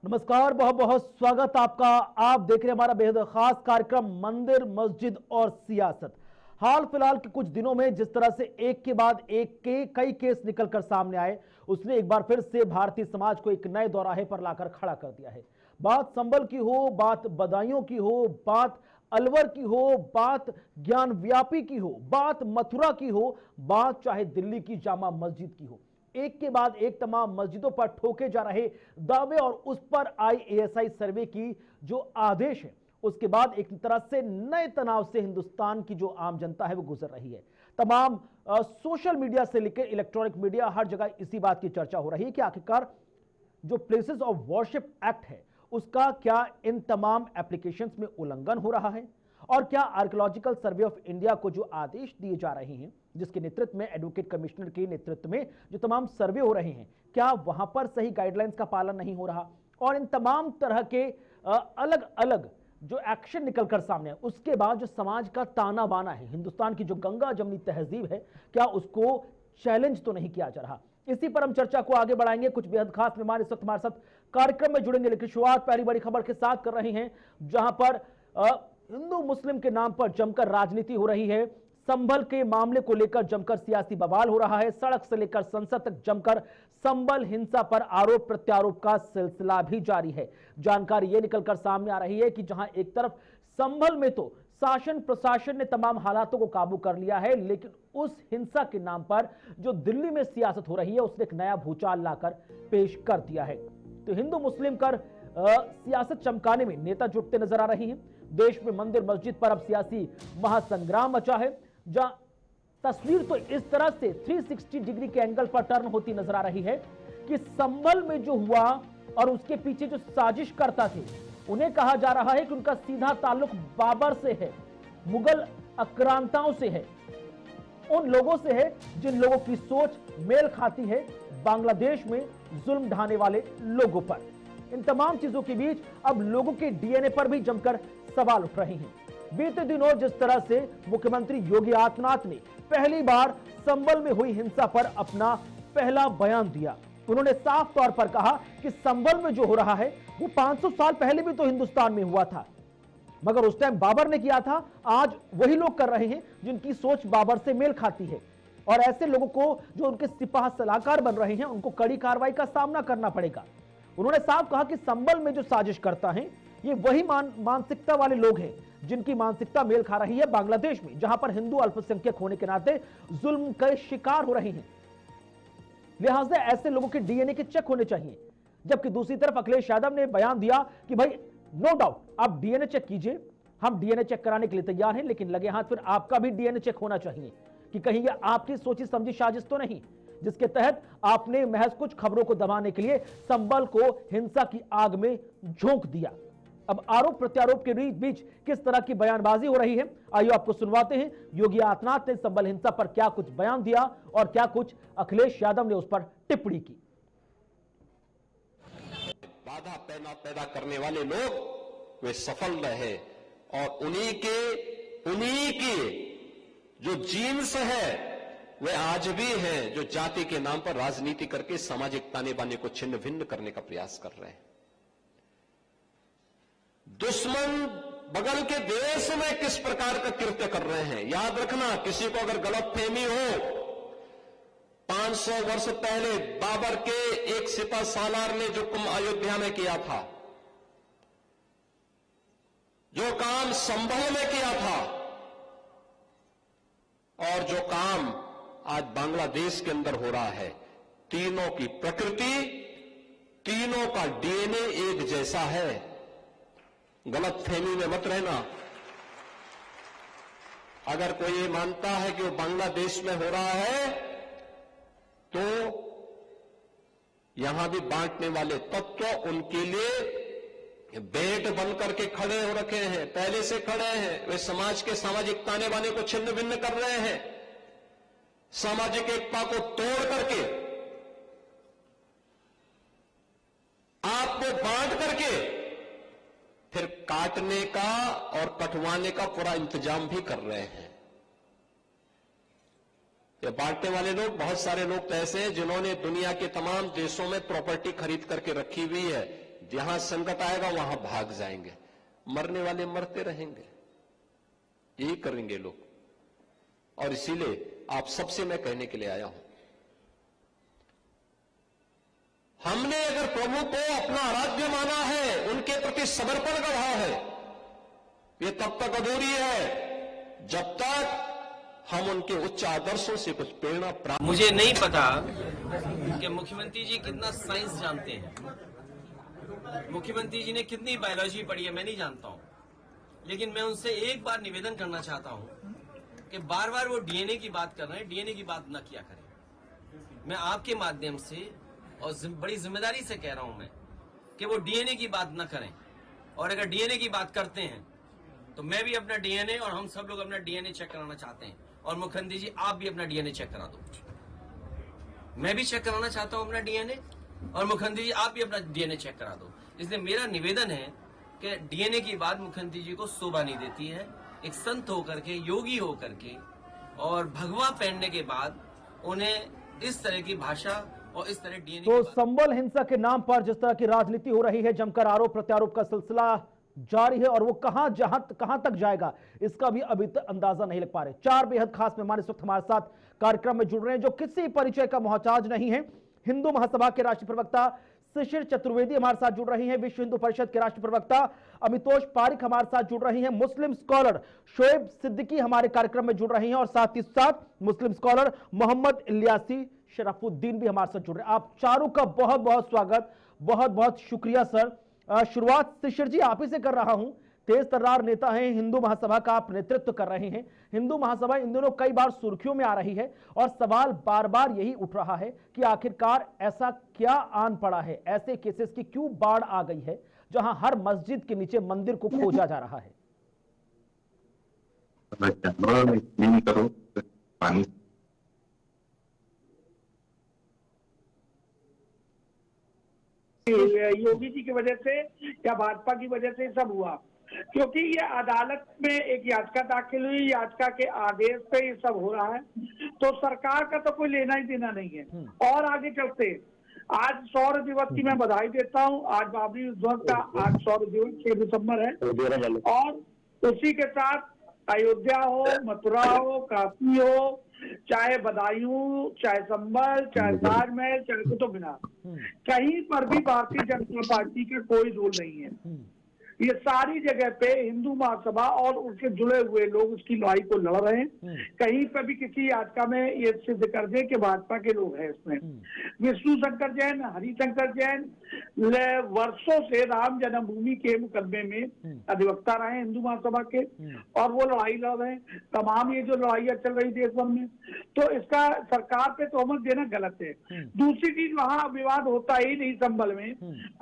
नमस्कार, बहुत बहुत स्वागत आपका। आप देख रहे हैं हमारा बेहद खास कार्यक्रम मंदिर, मस्जिद और सियासत। हाल फिलहाल के कुछ दिनों में जिस तरह से एक के बाद एक के कई केस निकलकर सामने आए, उसने एक बार फिर से भारतीय समाज को एक नए दौराहे पर लाकर खड़ा कर दिया है। बात संभल की हो, बात बदायूं की हो, बात अलवर की हो, बात ज्ञान व्यापी की हो, बात मथुरा की हो, बात चाहे दिल्ली की जामा मस्जिद की हो, एक के बाद एक तमाम मस्जिदों पर ठोके जा रहे दावे और उस पर आईएएसआई सर्वे की जो आदेश है, उसके बाद एक तरह से नए तनाव से हिंदुस्तान की जो आम जनता है वो गुजर रही है। तमाम सोशल मीडिया से लेकर इलेक्ट्रॉनिक मीडिया, हर जगह इसी बात की चर्चा हो रही है कि आखिरकार जो प्लेसेस ऑफ वर्शिप एक्ट है उसका क्या इन तमाम एप्लीकेशंस में उल्लंघन हो रहा है, और क्या आर्कियोलॉजिकल सर्वे ऑफ इंडिया को जो आदेश दिए जा रहे हैं, जिसके नेतृत्व में एडवोकेट कमिश्नर के नेतृत्व में जो तमाम सर्वे हो रहे हैं, क्या वहां पर सही गाइडलाइंस का पालन नहीं हो रहा, और इन तमाम तरह के अलग अलग जो एक्शन निकलकर सामने है, उसके बाद जो समाज का ताना बाना है, हिंदुस्तान की जो गंगा जमनी तहजीब है, क्या उसको चैलेंज तो नहीं किया जा रहा। इसी पर हम चर्चा को आगे बढ़ाएंगे। कुछ बेहद खास मेहमान इस वक्त हमारे साथ कार्यक्रम में जुड़ेंगे, लेकिन शुरुआत पहली बड़ी खबर के साथ कर रहे हैं, जहां पर हिंदू मुस्लिम के नाम पर जमकर राजनीति हो रही है। संभल के मामले को लेकर जमकर सियासी बवाल हो रहा है। सड़क से लेकर संसद तक जमकर संभल हिंसा पर आरोप प्रत्यारोप का सिलसिला भी जारी है। जानकारी यह निकलकर सामने आ रही है कि जहां एक तरफ संभल में तो शासन प्रशासन ने तमाम हालातों को काबू कर लिया है, लेकिन उस हिंसा के नाम पर जो दिल्ली में सियासत हो रही है, उसने एक नया भूचाल लाकर पेश कर दिया है। तो हिंदू मुस्लिम कर सियासत चमकाने में नेता जुटते नजर आ रहे हैं। देश में मंदिर मस्जिद पर अब सियासी महासंग्राम मचा है, जहां तस्वीर तो इस तरह से 360 डिग्री के एंगल पर टर्न होती नजर आ रही है कि संभल में जो हुआ और उसके पीछे जो साजिश करता थे, उन्हें कहा जा रहा है कि उनका सीधा ताल्लुक बाबर से है, मुगल आक्रांताओं से है, उन लोगों से है जिन लोगों की सोच मेल खाती है बांग्लादेश में जुल्म ढाने वाले लोगों पर। इन तमाम चीजों के बीच अब लोगों के डीएनए पर भी जमकर सवाल उठ रहे हैं। बीते दिनों जिस तरह से मुख्यमंत्री योगी आदित्यनाथ ने पहली बार संभल में हुई हिंसा पर अपना पहला बयान दिया, उन्होंने साफ तौर पर कहा कि संभल में जो हो रहा है वो 500 साल पहले भी तो हिंदुस्तान में हुआ था, मगर उस टाइम बाबर ने किया था, आज वही लोग कर रहे हैं जिनकी सोच बाबर से मेल खाती है, और ऐसे लोगों को जो उनके सिपाह सलाहकार बन रहे हैं उनको कड़ी कार्रवाई का सामना करना पड़ेगा। उन्होंने साफ कहा कि संभल में जो साजिश करता है ये वही मानसिकता वाले लोग हैं जिनकी मानसिकता मेल खा रही है बांग्लादेश में, जहां पर हिंदू अल्पसंख्यक होने के नाते जुल्म के शिकार हो रहे हैं। लिहाजा ऐसे लोगों के डीएनए के चेक होने चाहिए। जबकि दूसरी तरफ अखिलेश यादव ने बयान दिया कि भाई नो डाउट आप डीएनए चेक कीजिए, हम डीएनए चेक कराने के लिए तैयार हैं, लेकिन लगे हाथ फिर आपका भी डीएनए चेक होना चाहिए कि कहीं यह आपकी सोची समझी साजिश तो नहीं, जिसके तहत आपने महज कुछ खबरों को दबाने के लिए संभल को हिंसा की आग में झोंक दिया। अब आरोप प्रत्यारोप के बीच किस तरह की बयानबाजी हो रही है, आइए आपको सुनवाते हैं योगी आदित्यनाथ ने संभल हिंसा पर क्या कुछ बयान दिया और क्या कुछ अखिलेश यादव ने उस पर टिप्पणी की। बाधा पैदा करने वाले लोग वे सफल रहे, और उन्हीं के जो जीन्स है वे आज भी हैं, जो जाति के नाम पर राजनीति करके सामाजिक ताने बाने को छिन्न भिन्न करने का प्रयास कर रहे हैं। दुश्मन बगल के देश में किस प्रकार का कृत्य कर रहे हैं, याद रखना। किसी को अगर गलतफहमी हो, 500 वर्ष पहले बाबर के एक सिपह सालार ने जो कुंभ अयोध्या में किया था, जो काम संभल में किया था, और जो काम आज बांग्लादेश के अंदर हो रहा है, तीनों की प्रकृति, तीनों का डीएनए एक जैसा है। गलतफहमी में मत रहना। अगर कोई ये मानता है कि वो बांग्लादेश में हो रहा है, तो यहां भी बांटने वाले तत्व उनके लिए बेट बनकर के खड़े हो रखे हैं, पहले से खड़े हैं। वे समाज के सामाजिक ताने बाने को छिन्न भिन्न कर रहे हैं, सामाजिक एकता को तोड़ करके, आपको बांट करके फिर काटने का और कटवाने का पूरा इंतजाम भी कर रहे हैं। ये बांटने वाले लोग, बहुत सारे लोग तो ऐसे हैं जिन्होंने दुनिया के तमाम देशों में प्रॉपर्टी खरीद करके रखी हुई है, जहां संकट आएगा वहां भाग जाएंगे, मरने वाले मरते रहेंगे, यही करेंगे लोग। और इसीलिए आप सबसे मैं कहने के लिए आया हूं, हमने अगर प्रभु को अपना आराध्य माना है, उनके प्रति समर्पण का भाव है, ये तब तक अधूरी है जब तक हम उनके उच्च आदर्शों से कुछ प्रेरणा प्राप्त। मुझे नहीं पता कि मुख्यमंत्री जी कितना साइंस जानते हैं, मुख्यमंत्री जी ने कितनी बायोलॉजी पढ़ी है मैं नहीं जानता हूं, लेकिन मैं उनसे एक बार निवेदन करना चाहता हूं कि बार बार वो डीएनए की बात कर रहे हैं, डीएनए की बात न किया करें। मैं आपके माध्यम से और बड़ी जिम्मेदारी से कह रहा हूं मैं कि वो डीएनए की बात न करें, और अगर डीएनए की बात करते हैं तो मैं भी अपना डीएनए और हम सब लोग अपना डीएनए चेक कराना चाहते हैं, और मुख्यमंत्री जी आप भी अपना डीएनए चेक करा दो। मैं भी चेक कराना चाहता हूं अपना डीएनए, और मुख्यमंत्री जी आप भी अपना डीएनए चेक करा दो। इसलिए मेरा निवेदन है कि डीएनए की बात मुख्यमंत्री जी को शोभा नहीं देती है। एक संत होकर के, योगी होकर के और भगवा पहनने के बाद उन्हें इस तरह की भाषा और इस तरह डीएनए तो संबल हिंसा के नाम पर जिस तरह की राजनीति हो रही है, जमकर आरोप प्रत्यारोप का सिलसिला जारी है, और वो कहां तक जाएगा इसका भी अभी तक अंदाजा नहीं लग पा रहे। चार बेहद खास मेहमान इस वक्त हमारे साथ कार्यक्रम में जुड़ रहे हैं, जो किसी परिचय का मोहताज नहीं है। हिंदू महासभा के राष्ट्रीय प्रवक्ता शिशिर चतुर्वेदी हमारे साथ जुड़ रही हैं, विश्व हिंदू परिषद के राष्ट्रीय प्रवक्ता अमितोष पारिक हमारे साथ जुड़ रही हैं, मुस्लिम स्कॉलर शोएब सिद्दीकी हमारे कार्यक्रम में जुड़ रही हैं, और साथ ही साथ मुस्लिम स्कॉलर मोहम्मद इलियासी शरफुद्दीन भी हमारे साथ जुड़ रहे हैं। आप चारों का बहुत बहुत स्वागत, बहुत बहुत शुक्रिया सर। शुरुआत शिशिर जी आप ही से कर रहा हूं। तेज तर्रार नेता हैं, हिंदू महासभा का आप नेतृत्व कर रहे हैं। हिंदू महासभा इन दिनों कई बार सुर्खियों में आ रही है, और सवाल बार बार यही उठ रहा है कि आखिरकार ऐसा क्या आन पड़ा है, ऐसे केसेस की क्यों बाढ़ आ गई है जहां हर मस्जिद के नीचे मंदिर को खोजा जा रहा है। पानी योगी जी की वजह से या भाजपा की वजह से सब हुआ, क्योंकि ये अदालत में एक याचिका दाखिल हुई, याचिका के आदेश पे ये सब हो रहा है, तो सरकार का तो कोई लेना ही देना नहीं है। और आगे चलते आज सौर दिवस की मैं बधाई देता हूँ। आज बाबरी मस्जिद का आज सौर दिवस 6 दिसंबर है, और उसी के साथ अयोध्या हो, मथुरा हो, काशी हो, चाहे बदायूं, चाहे संभल, चाहे ताजमहल, चाहे कुतुब मीनार, कहीं पर भी भारतीय जनता पार्टी का कोई रोल नहीं है। ये सारी जगह पे हिंदू महासभा और उसके जुड़े हुए लोग उसकी लड़ाई को लड़ रहे हैं। कहीं पर भी किसी याचिका में ये सिद्ध कर दे कि भाजपा के लोग हैं इसमें। विष्णु शंकर जैन, हरिशंकर जैन वर्षों से राम जन्मभूमि के मुकदमे में अधिवक्ता रहे हिंदू महासभा के, और वो लड़ाई लड़ रहे हैं। तमाम ये जो लड़ाइयाँ चल रही देश भर में, तो इसका सरकार पे तोहमत देना गलत है। दूसरी चीज, वहाँ विवाद होता ही नहीं संभल में,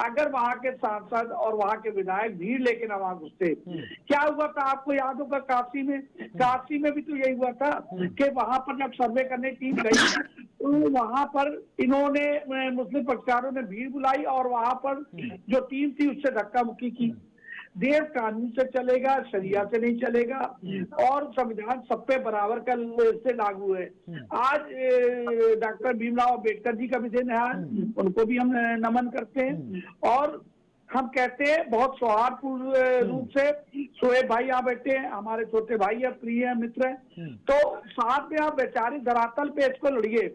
अगर वहाँ के सांसद और वहाँ के विधायक भीड़ लेके वहां घुसते। क्या हुआ था आपको याद होगा, काशी में भी तो यही हुआ था कि वहां पर जब सर्वे करने टीम गई तो वहां पर इन्होंने मुस्लिम पक्षकारों ने भीड़ बुलाई, और वहां पर जो टीम थी उससे धक्का मुक्की की। देश कानून से चलेगा, शरिया से नहीं चलेगा, और संविधान सब पे बराबर का से लागू है। आज डॉक्टर भीमराव अम्बेडकर जी का भी दिन है, उनको भी हम नमन करते हैं, और हम कहते हैं बहुत सौहार्दपूर्ण रूप से शोएब भाई यहाँ बैठे हैं, हमारे छोटे भाई है, प्रिय है, मित्र है, तो साथ में आप वैचारिक धरातल पे इसको लड़िए,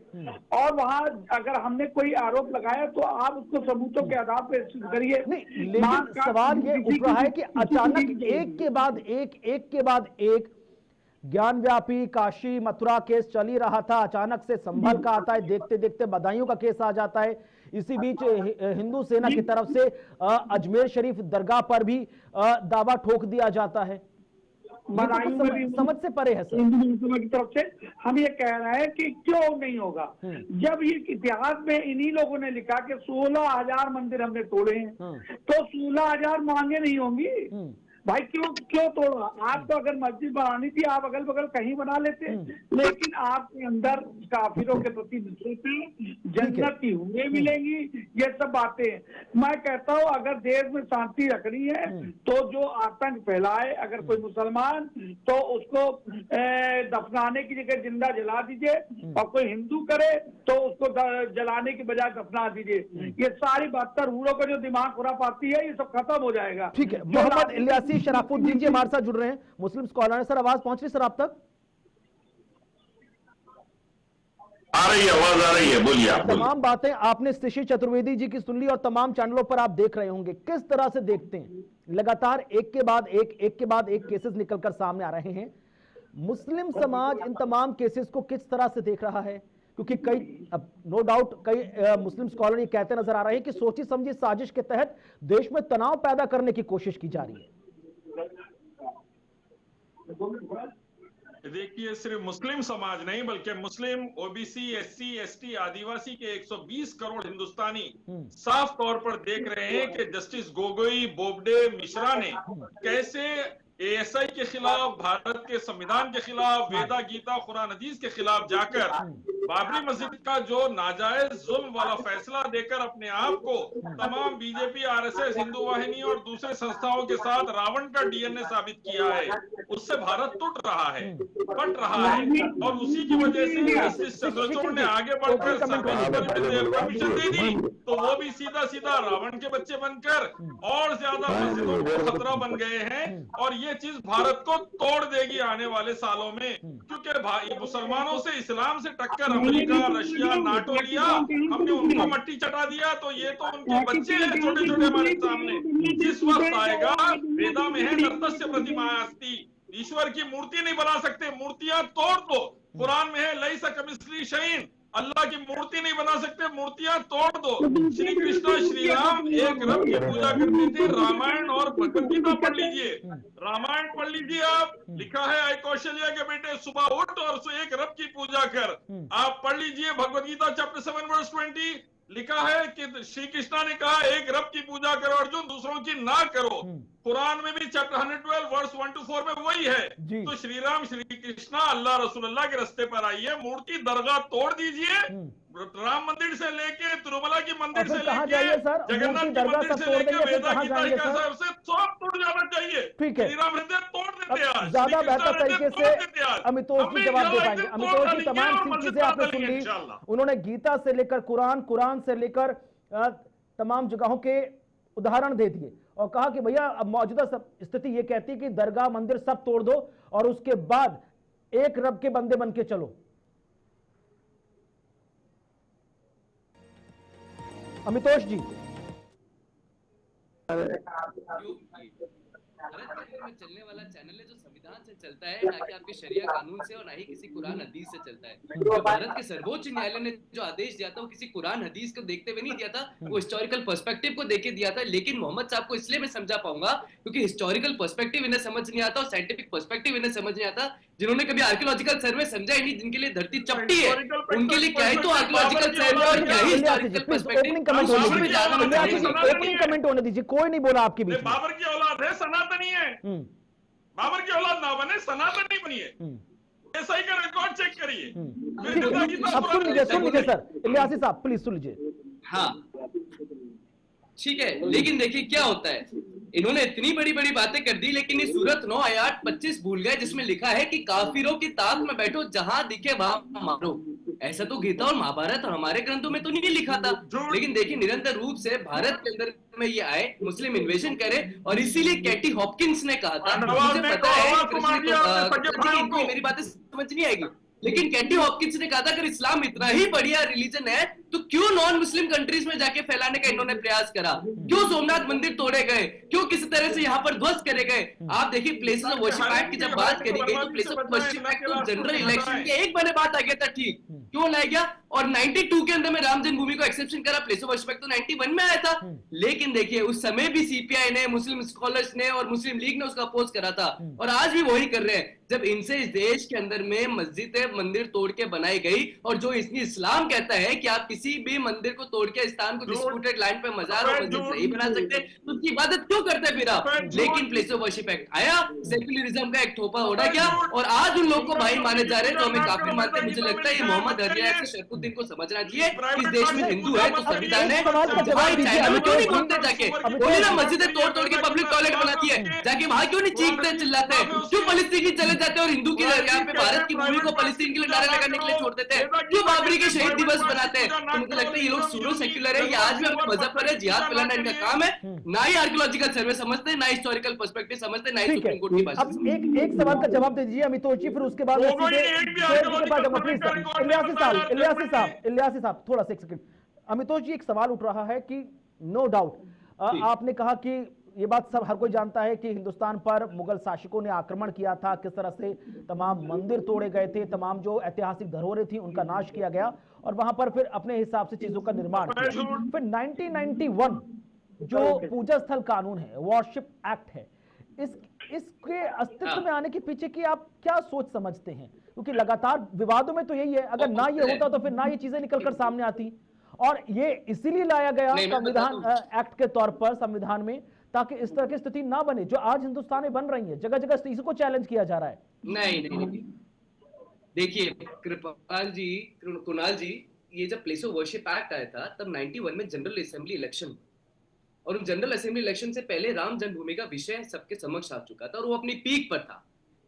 और वहाँ अगर हमने कोई आरोप लगाया तो आप उसको सबूतों के आधार पे करिए। लेकिन सवाल ये उठ रहा है कि अचानक एक के बाद एक ज्ञानव्यापी काशी मथुरा केस चल ही रहा था, अचानक से संभल का आता है, देखते देखते बदायूं का केस आ जाता है। इसी बीच हिंदू सेना की तरफ से अजमेर शरीफ दरगाह पर भी दावा ठोक दिया जाता है। समझ से परे है सर। हिंदू महासभा की तरफ से हम ये कह रहे हैं कि क्यों नहीं होगा, जब ये इतिहास में इन्हीं लोगों ने लिखा कि 16,000 मंदिर हमने तोड़े हैं, तो 16,000 मांगे नहीं होंगी। भाई क्यों क्यों तोड़ा? आपको अगर मस्जिद बनानी थी आप अगल बगल कहीं बना लेते, लेकिन आपके अंदर काफिरों के प्रति नफरत है, जन्नत की हूरें मिलेंगी, ये सब बातें। मैं कहता हूँ अगर देश में शांति रखनी है तो जो आतंक फैलाए अगर कोई मुसलमान, तो उसको दफनाने की जगह जिंदा जला दीजिए, और कोई हिंदू करे तो उसको जलाने की बजाय दफना दीजिए। ये सारी 72 हूरों का जो दिमाग खुरापाती है ये सब खत्म हो जाएगा। ठीक है, मोहम्मद इलियासी शराफुद्दीन जी हमारे साथ जुड़ रहे हैं, मुस्लिम स्कॉलर हैं। सर आवाज पहुंच रही सर आप तक? आ रही है, आवाज आ रही है, बोलिए आप। तमाम बातें आपने ऋषि चतुर्वेदी जी की सुन ली और तमाम चैनलों पर आप देख रहे होंगे। किस तरह से देखते हैं लगातार एक के बाद एक केसेस निकलकर सामने आ रहे हैं, मुस्लिम समाज इन तमाम केसेस को किस तरह से देख रहा है? क्योंकि कई, अब नो डाउट कई मुस्लिम स्कॉलर ये कहते नजर आ रहे हैं कि सोची समझी साजिश के तहत देश में तनाव पैदा करने की कोशिश की जा रही है। देखिए, सिर्फ मुस्लिम समाज नहीं बल्कि मुस्लिम, ओबीसी, एससी, एसटी, आदिवासी के 120 करोड़ हिंदुस्तानी साफ तौर पर देख रहे हैं कि जस्टिस गोगोई, बोबडे, मिश्रा ने कैसे एएसआई के खिलाफ, भारत के संविधान के खिलाफ, वेदा गीता कुरान हदीस के खिलाफ जाकर बाबरी मस्जिद का जो नाजायज जुल्म वाला फैसला देकर अपने आप को तमाम बीजेपी, आरएसएस, हिंदू वाहिनी और दूसरे संस्थाओं के साथ रावण का डीएनए साबित किया है। उससे भारत टूट रहा है, कट रहा है, और उसी की वजह से जस्टिस चंद्रचूड़ ने आगे बढ़कर परमिशन दे दी, तो वो भी सीधा सीधा रावण के बच्चे बनकर और ज्यादा मस्जिदों को खतरा बन गए हैं। और ये चीज भारत को तोड़ देगी आने वाले सालों में, क्योंकि मुसलमानों से, इस्लाम से टक्कर अमेरिका, रशिया, नाटो लिया, हमने उनको मट्टी चटा दिया, तो ये तो उनके बच्चे हैं छोटे छोटे हमारे सामने। जिस वक्त आएगा, वेदा में है नर्तस्य प्रतिमा अस्ति, ईश्वर की मूर्ति नहीं बना सकते, मूर्तियां तोड़ दो। कुरान में है लैसा कमिस्ली शैइन, अल्लाह की मूर्ति नहीं बना सकते, मूर्तियां तोड़ दो। श्री कृष्ण, श्री राम एक रब की पूजा करते थे। रामायण और भगवत गीता पढ़ लीजिए, रामायण पढ़ लीजिए आप, लिखा है आई कौशल्या के बेटे सुबह उठ और एक रब की पूजा कर। आप पढ़ लीजिए भगवत गीता चैप्टर 7 वर्स 20, लिखा है कि श्री कृष्णा ने कहा एक रब की पूजा करो अर्जुन, दूसरों की ना करो। कुरान में भी चैप्टर 112 वर्स 1 to 4 में वही है। तो श्री राम, श्री कृष्णा, अल्लाह रसूलुल्लाह के रास्ते पर आइए, मूर्ति दरगाह तोड़ दीजिए, राम मंदिर से लेके तिरुमला की मंदिर से लेके जगन्नाथ की मंदिर से लेके वेदा गीता से सब टूट जाना चाहिए। ठीक है, श्री राम हृदय तोड़ देते आज, ज्यादा बेहतर तरीके से अमितोष जी जवाब दे पाएंगे। अमितोष जी, तमाम चीजें आपने सुन ली, उन्होंने गीता से लेकर कुरान, कुरान से लेकर तमाम जगहों के उदाहरण दे दिए और कहा कि भैया अब मौजूदा स्थिति ये कहती है कि दरगाह मंदिर सब तोड़ दो और उसके बाद एक रब के बंदे बन के चलो। अमितोष जी, में चलने वाला चैनल है जो संविधान से चलता है, ना कि आपके शरिया कानून से और ना ही किसी कुरान हदीस से चलता है। जो भारत के सर्वोच्च न्यायालय ने जो आदेश दिया था वो किसी कुरान हदीस को देखते हुए नहीं दिया था, वो हिस्टोरिकल पर्सपेक्टिव को देके दिया था। लेकिन मोहम्मद साहब को इसलिए मैं समझा पाऊंगा क्योंकि हिस्टोरिकल पर्सपेक्टिव इन्हें समझ नहीं आता और साइंटिफिक पर्सपेक्टिव इन्हें समझ नहीं आता। जिन्होंने कभी आर्कियोलॉजिकल सर्वे समझा ही नहीं, जिनके लिए धरती चपटी है, उनके लिए क्या है तो आर्कियोलॉजिकल सर्वे और क्या ही हिस्टोरिकल पर्सपेक्टिव। ओपनिंग कमेंट होने दीजिए, कोई नहीं बोला आपके बीच में। बाबर की औलाद है, सनातनी है, बाबर की औलाद ना बने, सनातनी बनिए, ऐसा ही का रिकॉर्ड चेक करिए। अब सुन लीजिए सर, इलियासी साहब प्लीज सुन लीजिए। हाँ ठीक है, लेकिन देखिए क्या होता है, इन्होंने इतनी बड़ी बड़ी बातें कर दी लेकिन ये सूरत 9 आयत 25 भूल गए जिसमें लिखा है कि काफिरों की ताक में बैठो, जहां दिखे वहां मारो। ऐसा तो गीता और महाभारत और हमारे ग्रंथों में तो नहीं लिखा था। लेकिन देखिए निरंतर रूप से भारत के अंदर में ये आए, मुस्लिम इन्वेजन करे, और इसीलिए कैटी हॉपकिंस ने कहा था, मुझे पता है मेरी बातें समझ नहीं आएगी, लेकिन कैटी हॉपकिंस ने कहा था अगर इस्लाम इतना ही बढ़िया रिलीजन है तो क्यों नॉन मुस्लिम कंट्रीज में जाके फैलाने का इन्होंने प्रयास करा, क्यों सोमनाथ मंदिर तोड़े गए, क्यों किसी तरह से यहाँ पर ध्वस्त करे गए। आप देखिए प्लेसेस ऑफ वर्शिप एक्ट की जब बात करी गई तो प्लेस ऑफ वर्शिप एक्ट तो जनरल इलेक्शन के एक महीने बाद आ गया था, ठीक क्यों लाया गया, और 92 के अंदर में राम जन्मभूमि को एक्सेप्शन करा, प्लेस ऑफ वर्शिप एक्ट तो 91 में आया था। लेकिन देखिए उस समय भी सीपीआई ने, मुस्लिम स्कॉलर्स ने और मुस्लिम लीग ने उसका अपोज करा था, और आज भी वही कर रहे हैं। जब इनसे इस देश के अंदर में मस्जिदें मंदिर तोड़ के बनाई गई और जो इसमें इस्लाम कहता है कि आप किसी किसी भी मंदिर को तोड़ के स्थान को डिस्प्यूटेड लैंड पे मजार और मस्जिद नहीं बना सकते, तो उसकी इबादत क्यों करते फिर आप? लेकिन प्लेस ऑफ वर्शिप एक्ट आया, सेक्युलरिज्म का एक थोपा उड़ा गया, और आज उन लोगों को भाई माने जा रहे हैं जो हमें काफिर मानते हैं। मुझे लगता है ये मोहम्मद अरिया से शरफुद्दीन को समझना चाहिए, इस देश में हिंदू है तो संविधान है। भाई चाइना में क्यों नहीं घूमते जाके? बोले ना मस्जिदें तोड़ तोड़ के पब्लिक टॉयलेट बनाती है, जाके वहां क्यों नहीं चीखते चिल्लाते हैं? क्यों फलस्तीन की चले जाते हैं और हिंदू की यहाँ पे भारत की भूमि को फलस्तीन के लिए नारे लगाने के लिए छोड़ देते हैं? क्यों बाबरी के शहीद दिवस बनाते हैं? तो मुझे लगता है ये लोग सूडो सेक्युलर है, ये आज भी अपने मजहब पर है, जिहाद फैलाना इनका काम है। ना ही आर्कियोलॉजिकल सर्वे समझते हैं, ना हिस्टोरिकल पर्सपेक्टिव समझते हैं, ना ही सुप्रीम कोर्ट की बात। अब एक सवाल का जवाब दे दीजिए अमितोष जी, फिर उसके बाद इलियासी साहब थोड़ा सा एक सेकंड। अमितोष जी, एक सवाल उठ रहा है कि नो डाउट आपने कहा कि ये बात सब हर कोई जानता है कि हिंदुस्तान पर मुगल शासकों ने आक्रमण किया था, किस तरह से तमाम मंदिर तोड़े गए थे, तमाम जो ऐतिहासिक धरोहरें थी उनका नाश किया गया, और वहां पर फिर अपने हिसाब से चीजों का निर्माण किया। फिर 1991 जो पूजा स्थल कानून है, वॉरशिप एक्ट है, इसके अस्तित्व में आने के पीछे की आप क्या सोच समझते हैं? क्योंकि लगातार विवादों में तो यही है, अगर ना ये होता तो फिर ना ये चीजें निकलकर सामने आती, और ये इसीलिए लाया गया संविधान एक्ट के तौर पर संविधान में, ताकि इस तरह की स्थिति ना बने जो आज हिंदुस्तान में बन रही है। जगह जगह इसको चैलेंज किया जा रहा है। नहीं, देखिए कृपाल जी, कुणाल जी, ये जब प्लेस ऑफ वर्शिप एक्ट आया था तब 91 में जनरल असेंबली इलेक्शन, और उन जनरल असेंबली इलेक्शन से पहले राम जन्मभूमि का विषय सबके समक्ष आ चुका था और वो अपनी पीक पर था।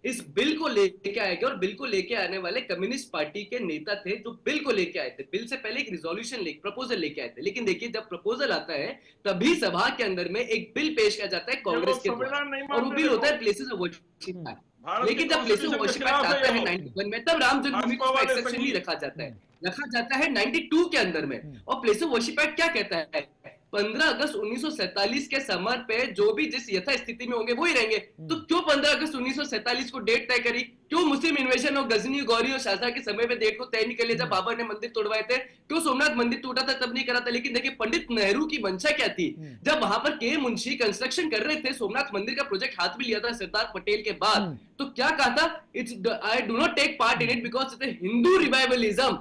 इस बिल को लेके आएंगे, और बिल को लेके आने वाले कम्युनिस्ट पार्टी के नेता थे जो बिल को लेके आए थे। बिल से पहले एक रिजोल्यूशन प्रपोजल लेके आए थे, लेकिन देखिए जब प्रपोजल आता है तभी सभा के अंदर में एक बिल पेश किया जाता है कांग्रेस के द्वारा, और वो बिल होता है प्लेसेस ऑफ वर्शिप एक्ट। लेकिन जब प्लेसेस ऑफ वर्शिप एक्ट आता है 91 में, तब राम जन्मभूमि को एक्सेप्शन नहीं रखा जाता है, रखा जाता है 92 के अंदर में। और प्लेस ऑफ वर्शिप एक्ट क्या कहता है? 15 अगस्त 1947 के समय पे जो भी जिस यथा स्थिति में होंगे वो ही रहेंगे। तो क्यों 15 अगस्त 1947 को डेट तय करी? क्यों मुस्लिम इन्वेशन और गजनी, गौरी और शाहजहां के समय पे डेट को तय नहीं कर लिया जब बाबर ने मंदिर तोड़वाए थे? क्यों सोमनाथ मंदिर टूटा था तब नहीं करा था? लेकिन देखिए पंडित नेहरू की मंशा क्या थी, जब वहां पर के मुंशी कंस्ट्रक्शन कर रहे थे, सोमनाथ मंदिर का प्रोजेक्ट हाथ में लिया था सरदार पटेल के बाद, तो क्या कहा था? I do not take part in it because it's a Hindu revivalism.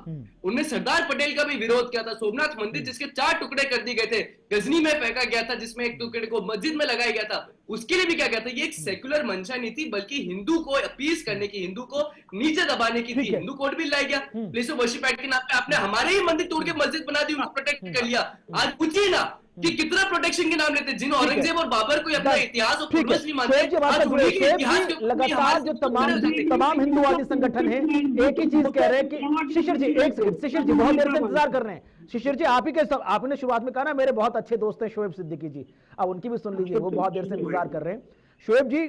उन्होंने सरदार पटेल का भी विरोध किया था। सोमनाथ मंदिर जिसके 4 टुकड़े कर दिए गए थे, गजनी में फेंका गया था जिसमें एक टुकड़े को मस्जिद में लगाया गया था, उसके लिए भी क्या कहता है? ये एक सेक्युलर मंशा नहीं थी, बल्कि हिंदू को अपीस करने की, हिंदू को नीचे दबाने की थी। हिंदू कोड बिल लाया गया प्लेस ऑफ वर्शिप एक्ट के नाम पे, आपने हमारे ही मंदिर तोड़ के मस्जिद बना दी, उनको प्रोटेक्ट कर लिया। आज पूछिए ना कि कितना प्रोटेक्शन के नाम लेते, जिन औरंगजेब और बाबर को अपना इतिहास और पूर्वज नहीं मानते, लगातार जो तमाम हिंदूवादी संगठन है एक ही चीज कह रहे हैं कि शिशिर जी, एक सेकंड, शिशिर जी बहुत देर से इंतजार कर रहे हैं। शिशिर जी, आप ही के सब, आपने शुरुआत में कहा ना मेरे बहुत अच्छे दोस्त हैं शोएब सिद्दीकी जी, अब उनकी भी सुन लीजिए, वो बहुत देर से इंतजार कर रहे हैं। शोएब जी,